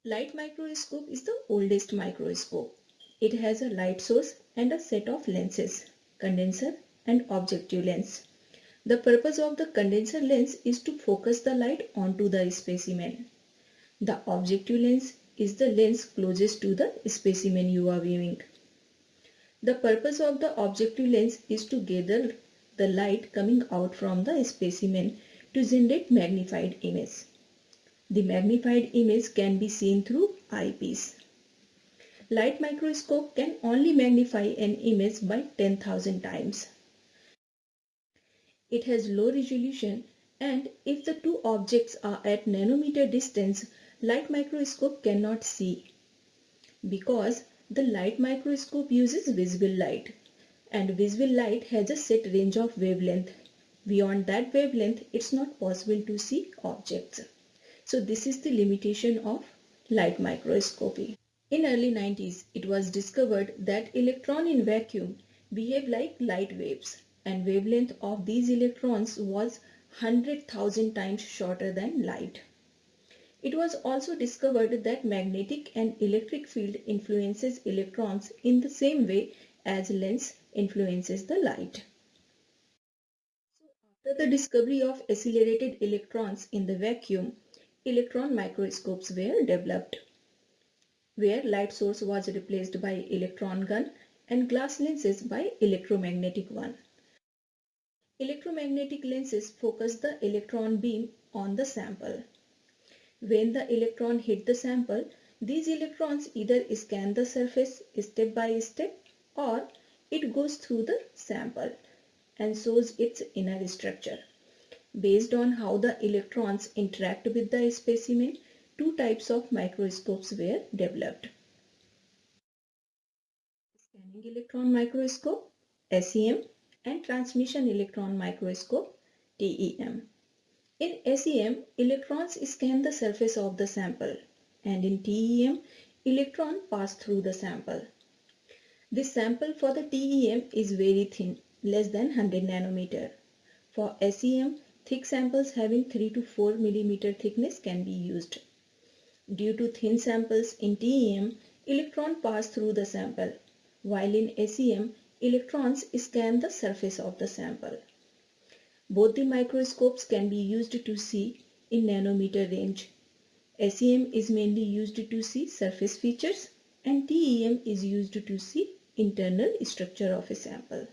Light microscope is the oldest microscope. It has a light source and a set of lenses, condenser and objective lens. The purpose of the condenser lens is to focus the light onto the specimen. The objective lens is the lens closest to the specimen you are viewing. The purpose of the objective lens is to gather the light coming out from the specimen to generate magnified image. The magnified image can be seen through eyepiece. Light microscope can only magnify an image by 10,000 times. It has low resolution, and if the two objects are at nanometer distance, light microscope cannot see, because the light microscope uses visible light, and visible light has a set range of wavelength. Beyond that wavelength, it's not possible to see objects. So this is the limitation of light microscopy. In early 90s, it was discovered that electrons in vacuum behave like light waves, and wavelength of these electrons was 100,000 times shorter than light. It was also discovered that magnetic and electric field influences electrons in the same way as lens influences the light. So after the discovery of accelerated electrons in the vacuum, electron microscopes were developed, where light source was replaced by electron gun and glass lenses by electromagnetic one. Electromagnetic lenses focus the electron beam on the sample. When the electron hit the sample, these electrons either scan the surface step by step, or it goes through the sample and shows its inner structure. Based on how the electrons interact with the specimen, two types of microscopes were developed. Scanning electron microscope (SEM) and transmission electron microscope (TEM). In SEM, electrons scan the surface of the sample, and in TEM, electrons pass through the sample. The sample for the TEM is very thin, less than 100 nanometer. For SEM, thick samples having 3 to 4 millimeter thickness can be used. Due to thin samples in TEM, electrons pass through the sample, while in SEM, electrons scan the surface of the sample. Both the microscopes can be used to see in nanometer range. SEM is mainly used to see surface features, and TEM is used to see internal structure of a sample.